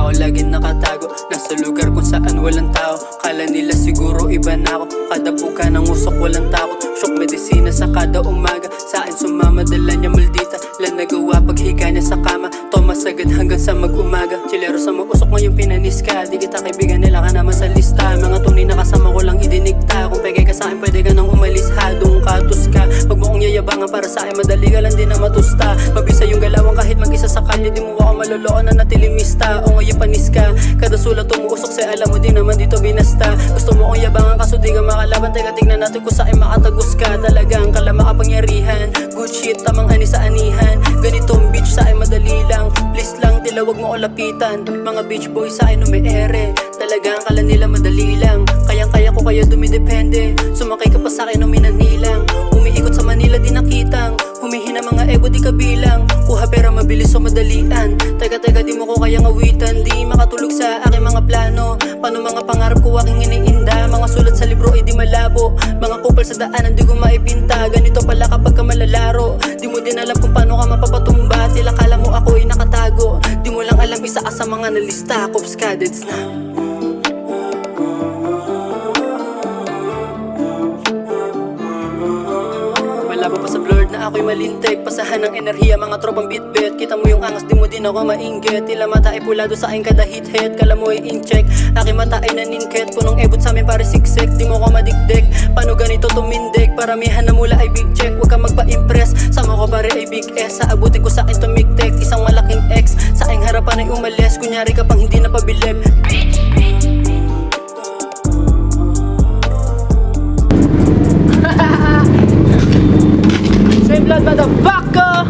ako laging nakatago, nasa lugar kung saan walang tao. Kala nila siguro iba na ako, kada buka ng usok walang takot. Shock medisina sa kada umaga, sa akin sumamadala niya maldita. Lan nagawa paghiga niya sa kama, Thomas agad hanggang sa mag-umaga. Chilero sa mag-usok ngayon pinanis ka, di kita kaibigan nila ka naman sa lista. Mga tunay na kasama ko lang idinigta, kung peke ka sa akin pwede ka nang umalis. Hadong katos ka, pag mo kong yayabangan para sa akin madali ka lang din na matusta. Mabisa yung galawang kahit mag-isa sa kalye, di mo ako maloloko na natilimista. O ngayon panis ka, kada sulat umuusok sa'yo, alam mo din naman dito binasta. Gusto mo kong yabangan kaso di ka makalaban, teka tignan natin kung sa'kin makatagos ka. Talagang kala makapangyarihan, good shit tamang ani sa anihan. Ganitong bitch sa'kin madali lang, please lang tilawag mo ko lapitan. Mga bitch boy sa'kin umiere, talagang kala nila madali lang. Kayang-kaya ko kaya dumidepende, sumakay ka pa sa'kin uminanilang. Umiikot sa Manila di nakitang, humihina mga ebo di kabilang. Kuha pera mabilis o madalian, teka di mo ko kayang awitan. Di makatulog sa aking mga plano, paano mga pangarap ko aking iniinda. Mga sulat sa libro ay di malabo, mga kupal sa daanan di ko maipinta. Ganito pala kapag ka malalaro, di mo din alam kung paano ka mapapatumba. Tila kala mo ako ay nakatago, di mo lang alam isa ka sa mga nalista. Cops cadets na malabo pa sa blurred na ako'y malintek, pasahan ng enerhiya mga tropang bitbit. Kita mo yung angas di mo din ako mainggit, tila mata ay pulado sa aking kada hit-hit. Kala mo ay in-check, aking mata ay naningket. Punong ebot sa amin pare siksik, di mo ko madikdik. Paano ganito tumindig, paramihan na mula ay big check. Huwag ka magpa-impress, sama ko pare ay big S. Sa abutin ko sa akin tumiktek, isang malaking X. Sa aking harapan ay umalis, kunyari ka pang hindi napabilib. Same blood motherfucker.